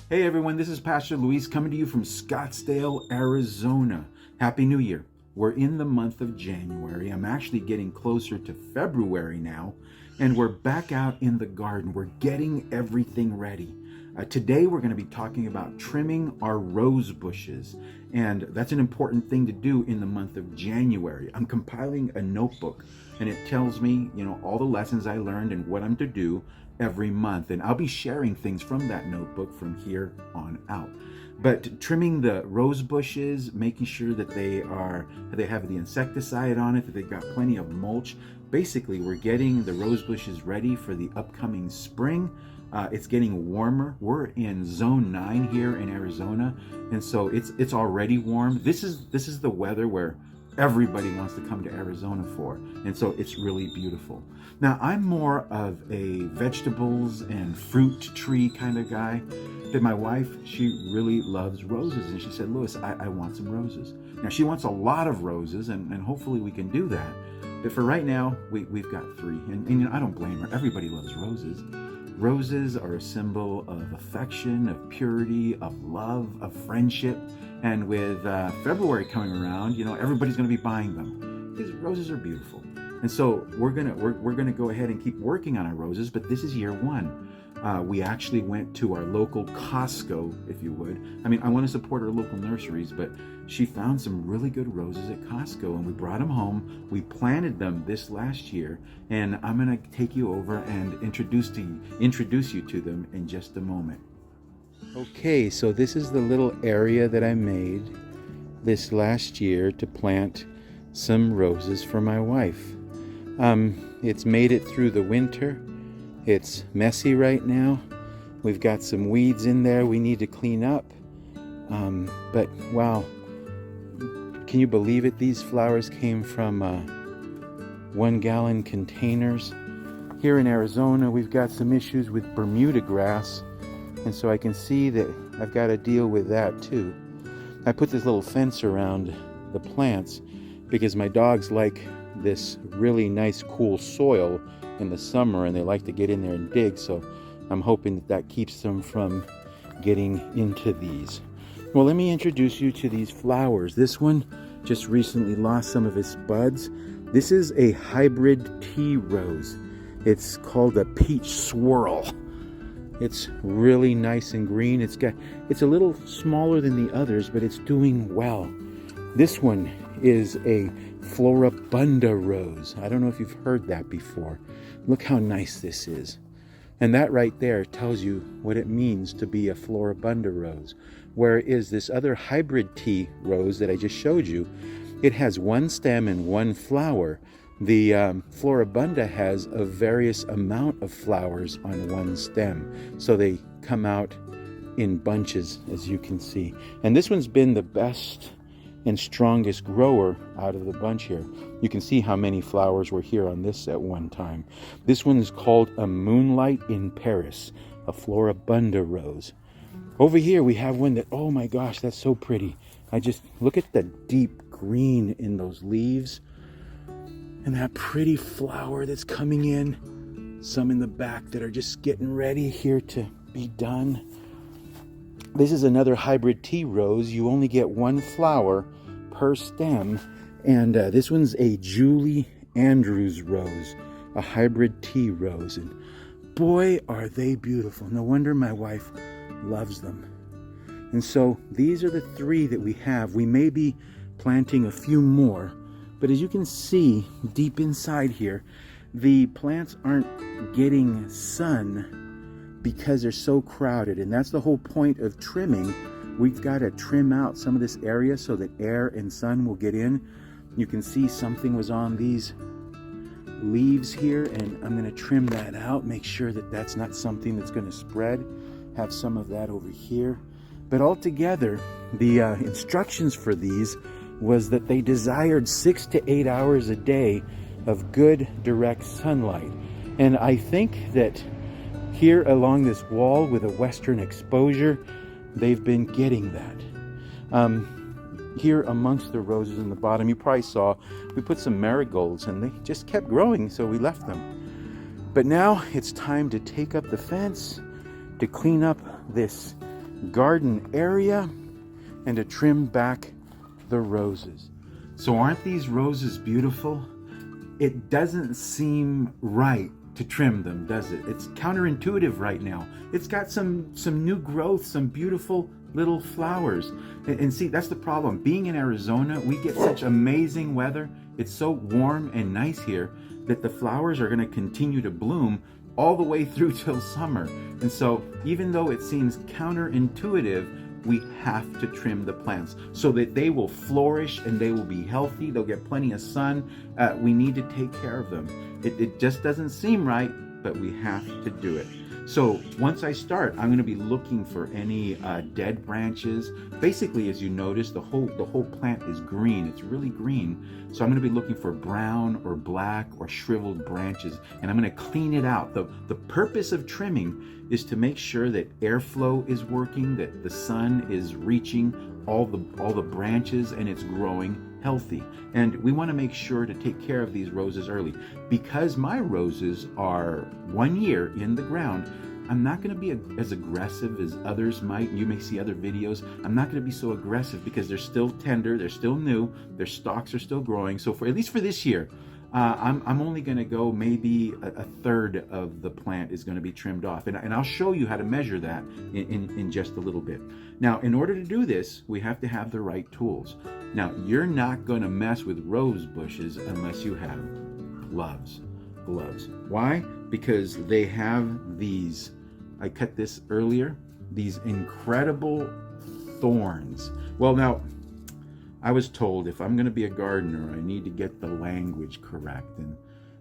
Hey everyone, this is Pastor Luis coming to you from Scottsdale, Arizona. Happy New Year. We're in the month of January. I'm actually getting closer to February now, and we're back out in the garden. We're getting everything ready. Today we're going to be talking about trimming our rose bushes, and that's an important thing to do in the month of January. I'm compiling a notebook, and it tells me, all the lessons I learned and what I'm to do every month, and I'll be sharing things from that notebook from here on out. But trimming the rose bushes, making sure that they have the insecticide on it, that they've got plenty of mulch. Basically, we're getting the rose bushes ready for the upcoming spring. It's getting warmer. We're in zone 9 here in Arizona, and so it's already warm. This is the weather where everybody wants to come to Arizona for, and so it's really beautiful. Now, I'm more of a vegetables and fruit tree kind of guy. But my wife, she really loves roses, and she said, Louis, I want some roses. Now, she wants a lot of roses, and hopefully we can do that. But for right now, we've got 3, and I don't blame her. Everybody loves roses. Roses are a symbol of affection, of purity, of love, of friendship. And with February coming around, everybody's going to be buying them because roses are beautiful. And so we're gonna go ahead and keep working on our roses. But this is year 1. We actually went to our local Costco, if you would. I want to support our local nurseries, but she found some really good roses at Costco, and we brought them home. We planted them this last year, and I'm going to take you over and introduce you to them in just a moment. Okay, so this is the little area that I made this last year to plant some roses for my wife. It's made it through the winter. It's messy right now. We've got some weeds in there we need to clean up. But wow, can you believe it? These flowers came from 1-gallon containers. Here in Arizona, we've got some issues with Bermuda grass, and so I can see that I've got to deal with that too. I put this little fence around the plants because my dogs like this really nice cool soil in the summer, and they like to get in there and dig, so I'm hoping that keeps them from getting into these. Well, let me introduce you to these flowers. This one just recently lost some of its buds. This is a hybrid tea rose. It's called a peach swirl. It's really nice and green. It's a little smaller than the others, but it's doing well. This one is a Floribunda rose. I don't know if you've heard that before. Look how nice this is. And that right there tells you what it means to be a Floribunda rose. Whereas this other hybrid tea rose that I just showed you, it has 1 stem and 1 flower. The Floribunda has a various amount of flowers on 1 stem. So they come out in bunches, as you can see. And this one's been the best and strongest grower out of the bunch here. You can see how many flowers were here on this at one time. This one is called a Moonlight in Paris, a Floribunda rose. Over here we have one that, oh my gosh, that's so pretty. Look at the deep green in those leaves, and that pretty flower that's coming in. Some in the back that are just getting ready here to be done. This is another hybrid tea rose. You only get 1 flower per stem, and this one's a Julie Andrews rose, a hybrid tea rose, and boy, are they beautiful. No wonder my wife loves them. And so these are the 3 that we have. We may be planting a few more, but as you can see deep inside here, the plants aren't getting sun because they're so crowded, and that's the whole point of trimming. We've got to trim out some of this area so that air and sun will get in. You can see something was on these leaves here, and I'm going to trim that out, make sure that that's not something that's going to spread. Have some of that over here. But altogether, the instructions for these was that they desired 6 to 8 hours a day of good direct sunlight. And I think that here along this wall with a western exposure, they've been getting that. Here amongst the roses in the bottom, you probably saw we put some marigolds, and they just kept growing, so we left them. But now it's time to take up the fence, to clean up this garden area and to trim back the roses. So aren't these roses beautiful? It doesn't seem right to trim them, does it? It's counterintuitive right now. It's got some new growth, some beautiful little flowers. And see, that's the problem. Being in Arizona, we get such amazing weather. It's so warm and nice here that the flowers are going to continue to bloom all the way through till summer. And so even though it seems counterintuitive, we have to trim the plants so that they will flourish and they will be healthy. They'll get plenty of sun. We need to take care of them. It just doesn't seem right, but we have to do it. So once I start, I'm going to be looking for any dead branches. Basically, as you notice, the whole plant is green. It's really green. So I'm going to be looking for brown or black or shriveled branches, and I'm going to clean it out. The purpose of trimming is to make sure that airflow is working, that the sun is reaching all the branches, and it's growing healthy. And we want to make sure to take care of these roses early. Because my roses are 1 year in the ground, I'm not going to be as aggressive as others might. You may see other videos. I'm not going to be so aggressive because they're still tender, they're still new, their stalks are still growing. So for at least for this year, I'm only going to go maybe a third of the plant is going to be trimmed off. And I'll show you how to measure that in just a little bit. Now, in order to do this, we have to have the right tools. Now, you're not going to mess with rose bushes unless you have gloves. Why? Because they have these, I cut this earlier, these incredible thorns. Well, now, I was told if I'm going to be a gardener, I need to get the language correct. And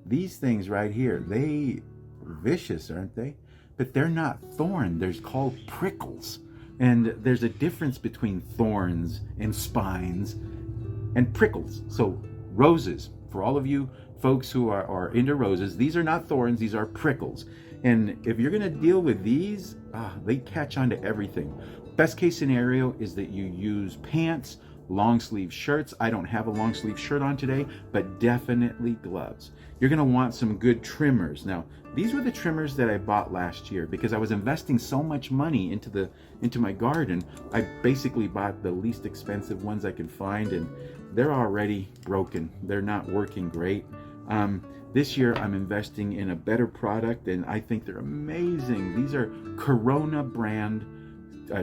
these things right here, they are vicious, aren't they? But they're not thorn. They're called prickles. And there's a difference between thorns and spines and prickles. So roses, for all of you folks who are into roses, these are not thorns, these are prickles. And if you're going to deal with these, they catch on to everything. Best case scenario is that you use pants, long sleeve shirts. I don't have a long sleeve shirt on today, but definitely gloves. You're going to want some good trimmers. Now, these were the trimmers that I bought last year because I was investing so much money into my garden. I basically bought the least expensive ones I could find, and they're already broken. They're not working great. This year I'm investing in a better product, and I think they're amazing. These are Corona brand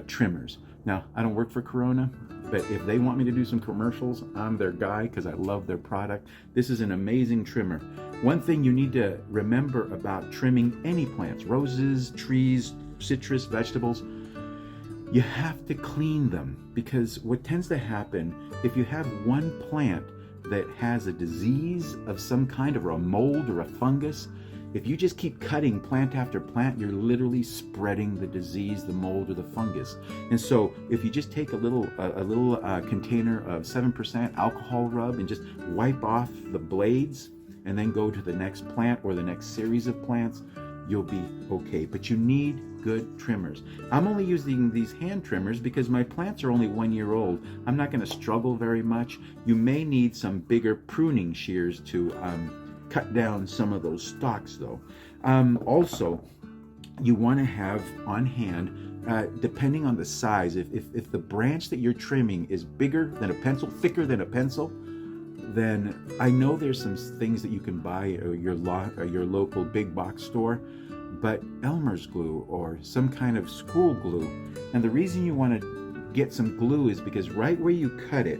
trimmers. Now, I don't work for Corona, but if they want me to do some commercials, I'm their guy because I love their product. This is an amazing trimmer. One thing you need to remember about trimming any plants, roses, trees, citrus, vegetables, you have to clean them, because what tends to happen if you have one plant that has a disease of some kind, or a mold or a fungus, if you just keep cutting plant after plant, you're literally spreading the disease, the mold, or the fungus. And so if you just take a little container of 7% alcohol rub and just wipe off the blades and then go to the next plant or the next series of plants, you'll be okay. But you need good trimmers. I'm only using these hand trimmers because my plants are only 1 year old. I'm not going to struggle very much. You may need some bigger pruning shears to cut down some of those stalks though. Also, you want to have on hand, depending on the size, if the branch that you're trimming is bigger than a pencil, thicker than a pencil, then I know there's some things that you can buy at your local big box store, but Elmer's glue or some kind of school glue. And the reason you want to get some glue is because right where you cut it,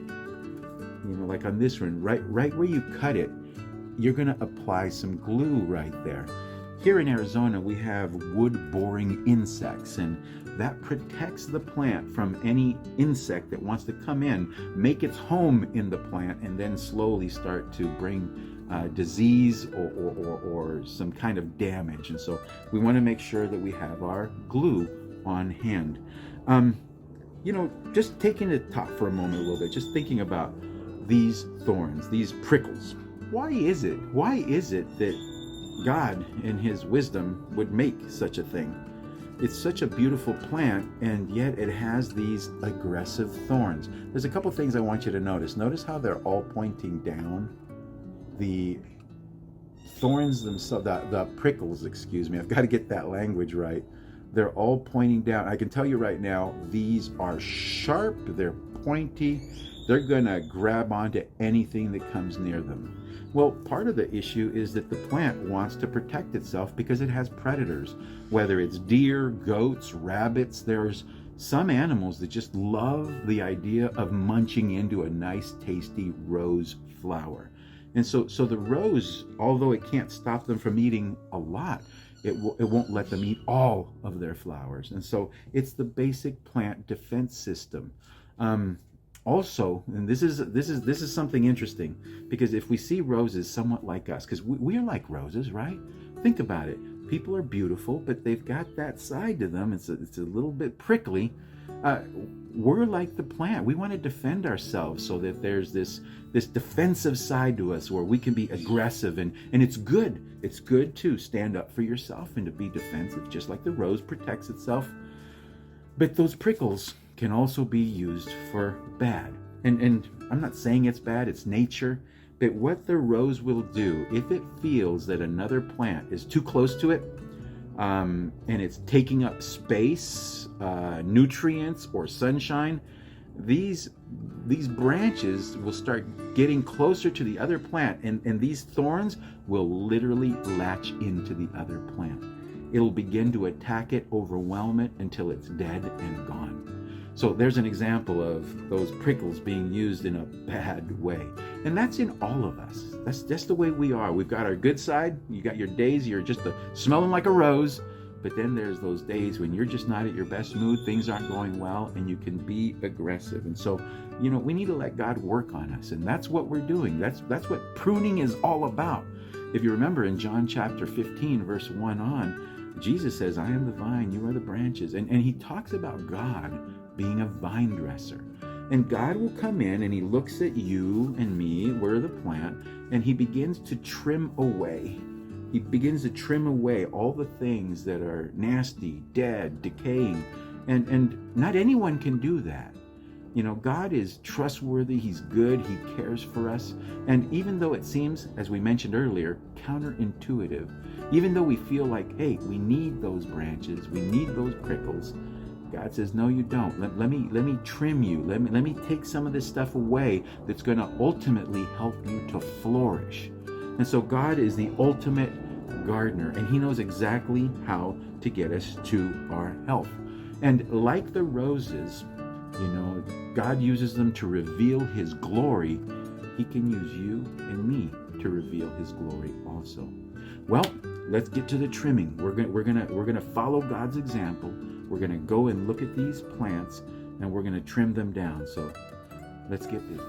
like on this one, right where you cut it, you're going to apply some glue right there. Here in Arizona, we have wood-boring insects, and that protects the plant from any insect that wants to come in, make its home in the plant, and then slowly start to bring disease or some kind of damage. And so we want to make sure that we have our glue on hand. Just taking it top for a moment a little bit, just thinking about these thorns, these prickles. Why is it that God in his wisdom would make such a thing? It's such a beautiful plant, and yet it has these aggressive thorns. There's a couple things I want you to notice. Notice how they're all pointing down. The thorns themselves, the prickles, excuse me, I've got to get that language right, They're all pointing down. I can tell you right now, these are sharp, they're pointy, they're gonna grab onto anything that comes near them. Well, part of the issue is that the plant wants to protect itself because it has predators, whether it's deer, goats, rabbits. There's some animals that just love the idea of munching into a nice, tasty rose flower. And so the rose, although it can't stop them from eating a lot, it won't let them eat all of their flowers. And so it's the basic plant defense system. Also, and this is something interesting, because if we see roses somewhat like us, because we are like roses, right? Think about it. People are beautiful, but they've got that side to them. It's a little bit prickly. We're like the plant. We want to defend ourselves so that there's this defensive side to us where we can be aggressive, and it's good. It's good to stand up for yourself and to be defensive, just like the rose protects itself. But those prickles can also be used for bad. And I'm not saying it's bad, it's nature. But what the rose will do, if it feels that another plant is too close to it, and it's taking up space, nutrients, or sunshine, these branches will start getting closer to the other plant, and these thorns will literally latch into the other plant. It'll begin to attack it, overwhelm it, until it's dead and gone. So there's an example of those prickles being used in a bad way. And that's in all of us. That's just the way we are. We've got our good side. You got your days, you're just smelling like a rose. But then there's those days when you're just not at your best mood, things aren't going well, and you can be aggressive. And so, we need to let God work on us. And that's what we're doing. That's what pruning is all about. If you remember in John chapter 15, verse 1 on, Jesus says, I am the vine, you are the branches. And he talks about God being a vine dresser. And God will come in and he looks at you and me, we're the plant, and he begins to trim away. He begins to trim away all the things that are nasty, dead, decaying. And not anyone can do that. God is trustworthy, he's good, he cares for us. And even though it seems, as we mentioned earlier, counterintuitive, even though we feel like, hey, we need those branches, we need those prickles, God says, no, you don't. Let me trim you. Let me take some of this stuff away that's going to ultimately help you to flourish. And so God is the ultimate gardener, and he knows exactly how to get us to our health. And like the roses, God uses them to reveal his glory. He can use you and me to reveal his glory also. Well, let's get to the trimming. We're gonna follow God's example. We're gonna go and look at these plants, and we're gonna trim them down. So let's get busy.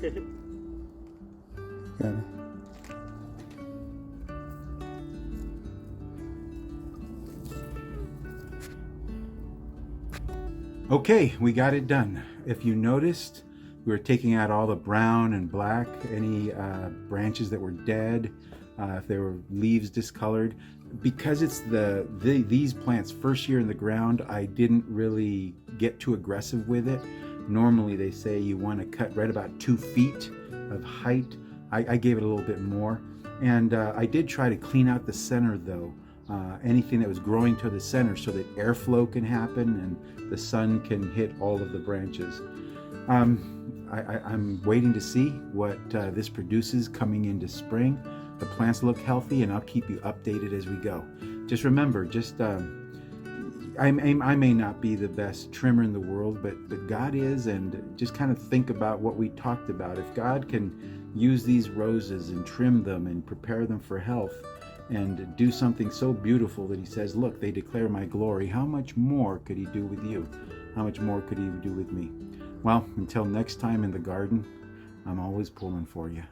Got it. Okay, we got it done. If you noticed, we were taking out all the brown and black, any branches that were dead, if there were leaves discolored. Because it's these plants' first year in the ground, I didn't really get too aggressive with it. Normally they say you want to cut right about 2 feet of height. I gave it a little bit more. And I did try to clean out the center though. Anything that was growing to the center so that airflow can happen and the sun can hit all of the branches. I'm waiting to see what this produces coming into spring. The plants look healthy, and I'll keep you updated as we go. Just remember, I may not be the best trimmer in the world, but God is, and just kind of think about what we talked about. If God can use these roses and trim them and prepare them for health, and do something so beautiful that he says, look, they declare my glory, how much more could he do with you? How much more could he do with me? Well, until next time in the garden, I'm always pulling for you.